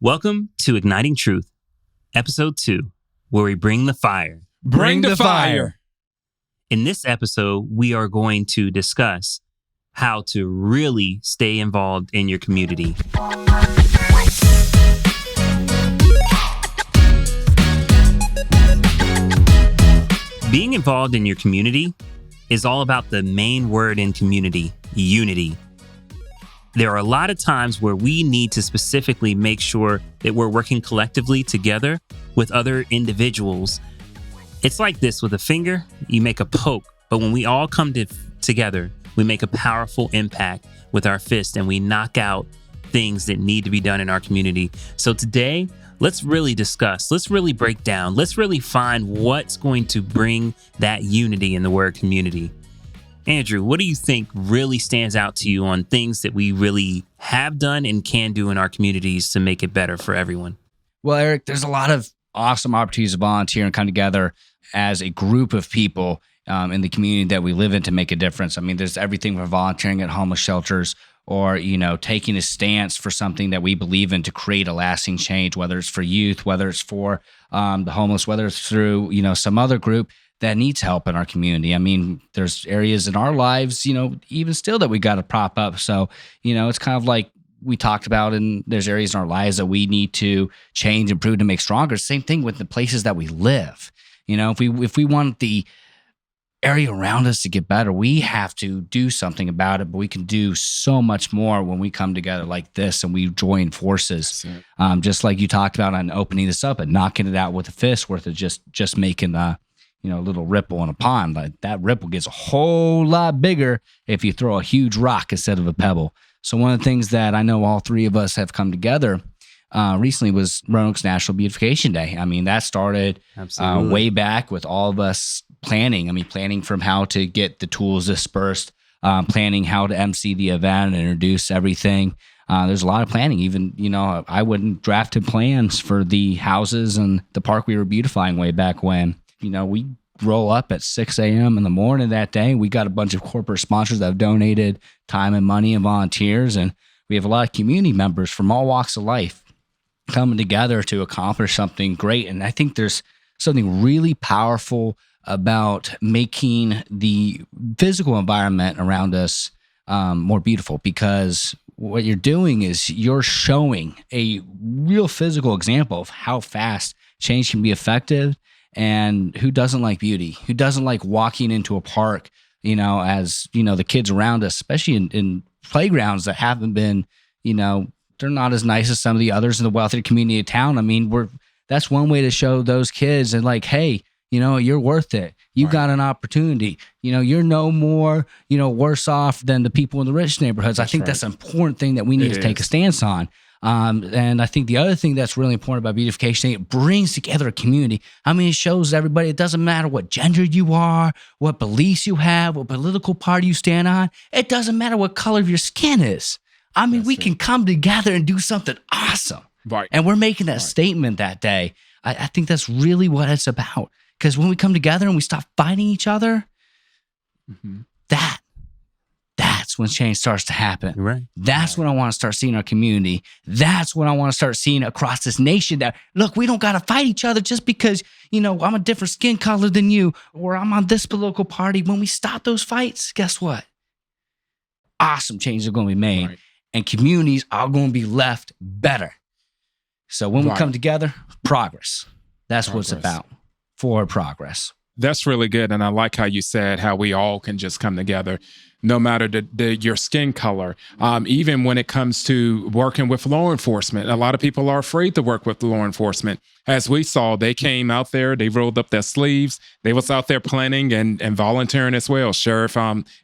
Welcome to Igniting Truth, Episode 2, where we bring the fire. Bring the fire. In this episode, we are going to discuss how to really stay involved in your community. Being involved in your community is all about the main word in community, unity. There are a lot of times where we need to specifically make sure that we're working collectively together with other individuals. It's like this with a finger, you make a poke, but when we all come together, we make a powerful impact with our fist and we knock out things that need to be done in our community. So today, let's really discuss, let's really break down, let's really find what's going to bring that unity in the word community. Andrew, what do you think really stands out to you on things that we really have done and can do in our communities to make it better for everyone? Well, Eric, there's a lot of awesome opportunities to volunteer and come together as a group of people in the community that we live in to make a difference. I mean, there's everything from volunteering at homeless shelters or, taking a stance for something that we believe in to create a lasting change, whether it's for youth, whether it's for the homeless, whether it's through, some other group that needs help in our community. I mean, there's areas in our lives, even still that we got to prop up. So, it's kind of like we talked about, and there's areas in our lives that we need to change, improve to make stronger. Same thing with the places that we live. If we want the area around us to get better, we have to do something about it, but we can do so much more when we come together like this and we join forces. Just like you talked about on opening this up and knocking it out with a fist worth of just making a little ripple in a pond. But that ripple gets a whole lot bigger if you throw a huge rock instead of a pebble. So one of the things that I know all three of us have come together recently was Roanoke's National Beautification Day. I mean, that started way back with all of us planning. I mean, planning from how to get the tools dispersed, planning how to MC the event and introduce everything. There's a lot of planning. Even, I wouldn't drafted plans for the houses and the park we were beautifying way back when. We roll up at 6 a.m. in the morning that day. We got a bunch of corporate sponsors that have donated time and money and volunteers. And we have a lot of community members from all walks of life coming together to accomplish something great. And I think there's something really powerful about making the physical environment around us more beautiful, because what you're doing is you're showing a real physical example of how fast change can be effective. And who doesn't like beauty? Who doesn't like walking into a park, as, the kids around us, especially in playgrounds that haven't been, they're not as nice as some of the others in the wealthier community of town. I mean, that's one way to show those kids and like, hey, you're worth it. You got an opportunity. You're no more, worse off than the people in the rich neighborhoods. I think that's an important thing that we need to take a stance on. And I think the other thing that's really important about beautification, it brings together a community. I mean, it shows everybody, it doesn't matter what gender you are, what beliefs you have, what political party you stand on. It doesn't matter what color of your skin is. I mean, we can come together and do something awesome. Right. And we're making that statement that day. I think that's really what it's about. Because when we come together and we stop fighting each other, that's when change starts to happen. Right. That's what I want to start seeing in our community. That's what I want to start seeing across this nation. That, look, we don't got to fight each other just because, I'm a different skin color than you, or I'm on this political party. When we stop those fights, guess what? Awesome changes are going to be made, and communities are going to be left better. So when we come together, progress. That's what it's about. For progress. That's really good. And I like how you said how we all can just come together, no matter your skin color. Even when it comes to working with law enforcement, a lot of people are afraid to work with law enforcement. As we saw, they came out there, they rolled up their sleeves. They was out there planning and volunteering as well. Sheriff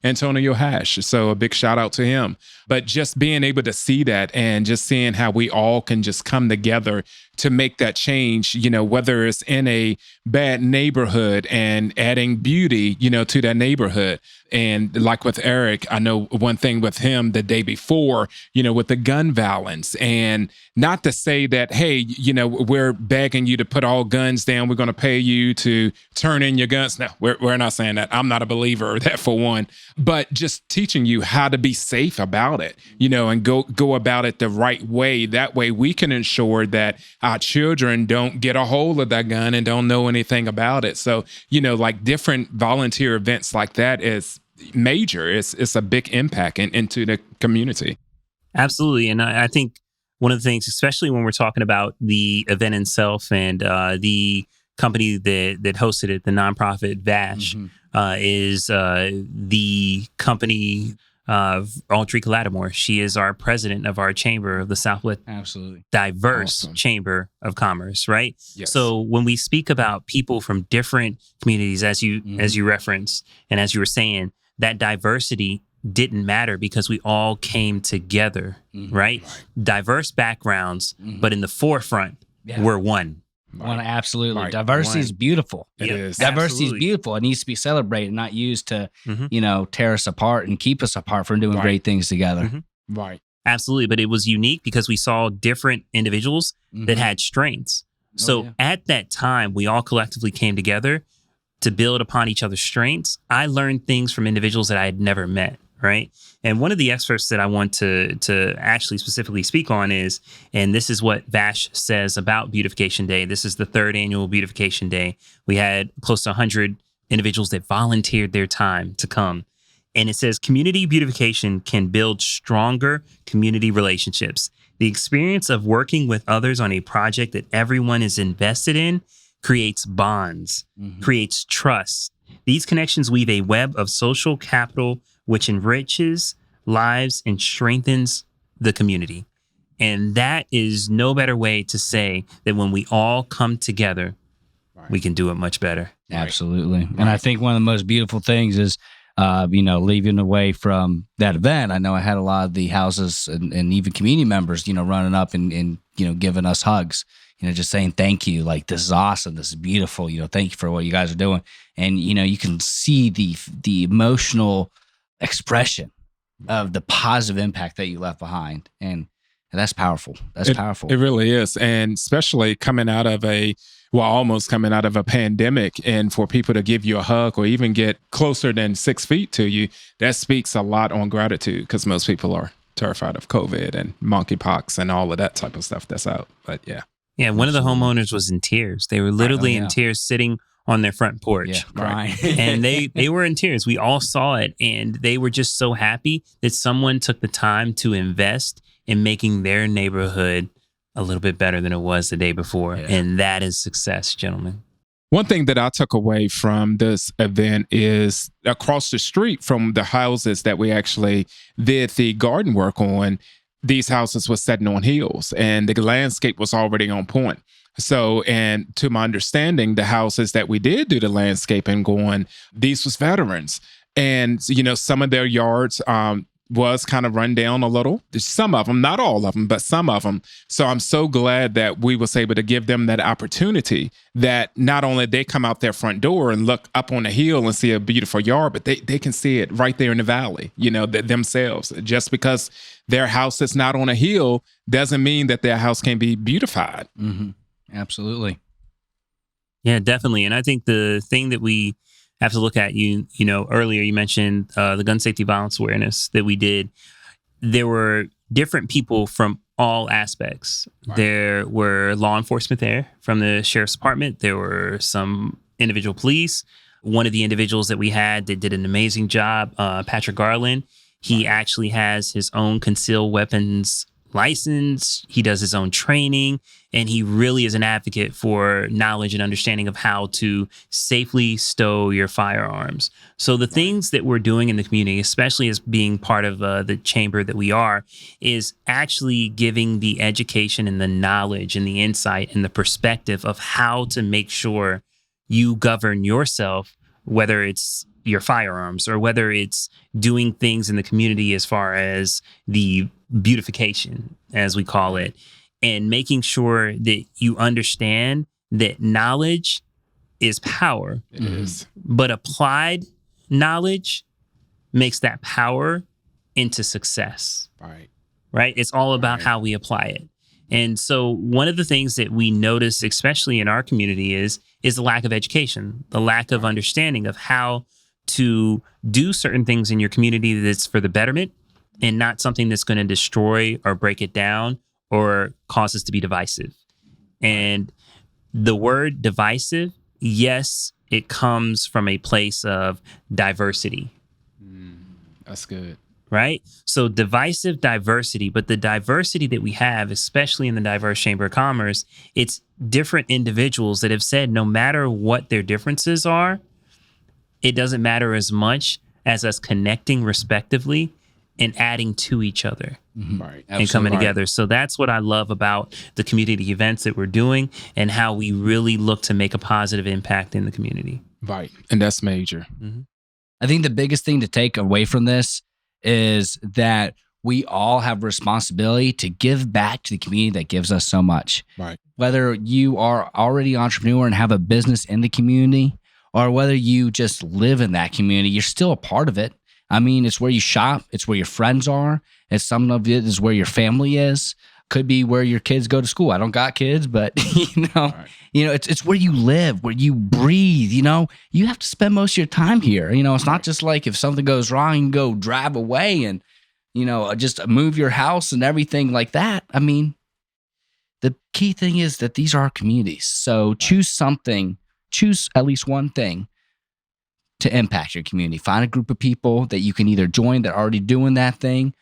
Antonio Hash. So a big shout out to him. But just being able to see that and just seeing how we all can just come together to make that change, whether it's in a bad neighborhood and adding beauty, to that neighborhood. And like with Eric, I know one thing with him the day before, with the gun violence, and not to say that, hey, we're begging you to put all guns down. We're going to pay you to turn in your guns. No, we're not saying that. I'm not a believer of that, for one, but just teaching you how to be safe about it, and go about it the right way. That way we can ensure that our children don't get a hold of that gun and don't know anything about it. So, like different volunteer events like that is major. It's a big impact into the community. Absolutely. And I think one of the things, especially when we're talking about the event itself and the company that hosted it, the nonprofit VASH, is the company of Audrey Lattimore. She is our president of our chamber of the Southwest Absolutely Diverse Awesome. Chamber of Commerce, right? Yes. So when we speak about people from different communities, as you referenced, and as you were saying, that diversity didn't matter because we all came together, right? Diverse backgrounds, but in the forefront, we're one. One, absolutely. Right. Diversity is beautiful. It is. Diversity Absolutely. is beautiful. It needs to be celebrated, not used to, tear us apart and keep us apart from doing great things together. Right. Absolutely. But it was unique because we saw different individuals that had strengths. So at that time, we all collectively came together to build upon each other's strengths. I learned things from individuals that I had never met, right? And one of the experts that I want to actually specifically speak on is, and this is what VASH says about Beautification Day. This is the third annual Beautification Day. We had close to 100 individuals that volunteered their time to come. And it says, community beautification can build stronger community relationships. The experience of working with others on a project that everyone is invested in creates bonds, creates trust. These connections weave a web of social capital which enriches lives and strengthens the community. And that is no better way to say that when we all come together, we can do it much better. Absolutely. And I think one of the most beautiful things is, leaving away from that event. I know I had a lot of the houses and even community members, running up and giving us hugs, just saying thank you. Like, this is awesome. This is beautiful. Thank you for what you guys are doing. And, you can see the emotional expression of the positive impact that you left behind. And that's powerful. That's powerful. It really is. And especially coming out of almost coming out of a pandemic, and for people to give you a hug or even get closer than 6 feet to you, that speaks a lot on gratitude, because most people are terrified of COVID and monkeypox and all of that type of stuff that's out. But yeah. Yeah, one of the homeowners was in tears. They were literally in tears sitting on their front porch. Crying. And they were in tears. We all saw it. And they were just so happy that someone took the time to invest in making their neighborhood a little bit better than it was the day before. Yeah. And that is success, gentlemen. One thing that I took away from this event is across the street from the houses that we actually did the garden work on, these houses were sitting on hills and the landscape was already on point. So, and to my understanding, the houses that we did do the landscaping on, these was veterans. And, some of their yards was kind of run down a little. Some of them, not all of them, but some of them. So I'm so glad that we was able to give them that opportunity, that not only they come out their front door and look up on the hill and see a beautiful yard, but they can see it right there in the valley, themselves. Just because their house is not on a hill doesn't mean that their house can be beautified. Mm-hmm. Absolutely. Yeah, definitely. And I think the thing that we have to look at, earlier you mentioned the gun safety violence awareness that we did. There were different people from all aspects. Right. There were law enforcement there from the sheriff's department. There were some individual police. One of the individuals that we had that did an amazing job, Patrick Garland, he actually has his own concealed weapons license. He does his own training, and he really is an advocate for knowledge and understanding of how to safely stow your firearms. So the things that we're doing in the community, especially as being part of the chamber that we are, is actually giving the education and the knowledge and the insight and the perspective of how to make sure you govern yourself, whether it's your firearms or whether it's doing things in the community as far as the beautification, as we call it, and making sure that you understand that knowledge is power. It is. But applied knowledge makes that power into success. Right. Right? It's all about Right. how we apply it. And so one of the things that we notice, especially in our community, is the lack of education, the lack of understanding of how to do certain things in your community that's for the betterment and not something that's going to destroy or break it down or cause us to be divisive. And the word divisive, yes, it comes from a place of diversity. That's good. Right? So divisive diversity, but the diversity that we have, especially in the diverse Chamber of Commerce, it's different individuals that have said no matter what their differences are, it doesn't matter as much as us connecting respectively and adding to each other. Right. And coming together. So that's what I love about the community events that we're doing and how we really look to make a positive impact in the community. Right. And that's major. I think the biggest thing to take away from this is that we all have responsibility to give back to the community that gives us so much. Right. Whether you are already an entrepreneur and have a business in the community, or whether you just live in that community, you're still a part of it. I mean, it's where you shop, it's where your friends are, and some of it is where your family is. Could be where your kids go to school. I don't got kids, but it's where you live, where you breathe. You have to spend most of your time here. It's not just like if something goes wrong, you can go drive away and just move your house and everything like that. I mean, the key thing is that these are our communities. So choose something, choose at least one thing to impact your community. Find a group of people that you can either join that are already doing that thing,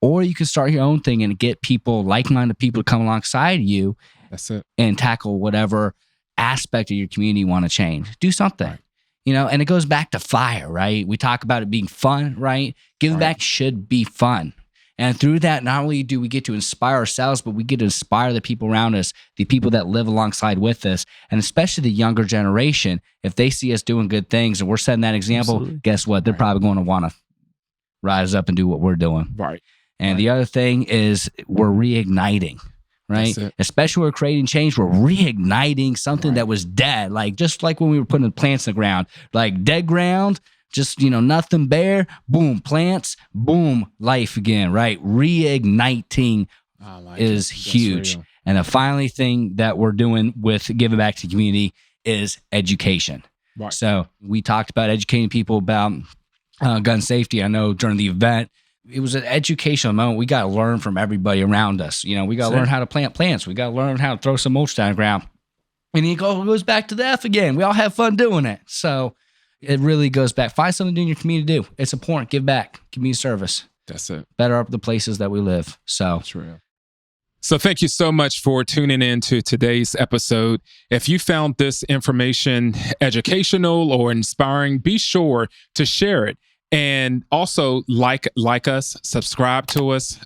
or you can start your own thing and get people, like-minded people, to come alongside you. That's it. And tackle whatever aspect of your community you want to change. Do something, Right. And it goes back to fire, right? We talk about it being fun, right? Giving back should be fun. And through that, not only do we get to inspire ourselves, but we get to inspire the people around us, the people that live alongside with us, and especially the younger generation. If they see us doing good things and we're setting that example, Absolutely. guess what? They're probably going to want to rise up and do what we're doing. Right. And the other thing is we're reigniting, right? That's it. Especially when we're creating change, we're reigniting something that was dead. Like just like when we were putting the plants in the ground, like dead ground, just, nothing bare, boom, plants, boom, life again, right? Reigniting is huge. Real. And the final thing that we're doing with giving back to the community is education. Right. So we talked about educating people about gun safety. I know during the event, it was an educational moment. We got to learn from everybody around us. We got to learn how to plant plants. We got to learn how to throw some mulch down the ground. And it goes back to the F again. We all have fun doing it. So it really goes back. Find something to do in your community to do. It's important. Give back. Community service. That's it. Better up the places that we live. So That's real. So thank you so much for tuning in to today's episode. If you found this information educational or inspiring, be sure to share it. And also like us, subscribe to us.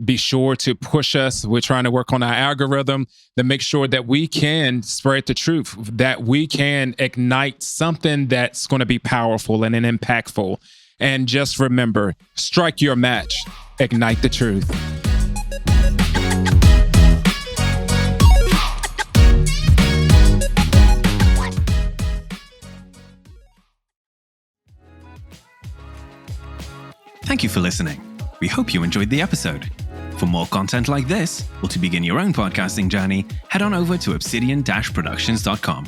Be sure to push us. We're trying to work on our algorithm to make sure that we can spread the truth, that we can ignite something that's going to be powerful and impactful. And just remember, strike your match, ignite the truth. Thank you for listening. We hope you enjoyed the episode. For more content like this, or to begin your own podcasting journey, head on over to obsidian-productions.com.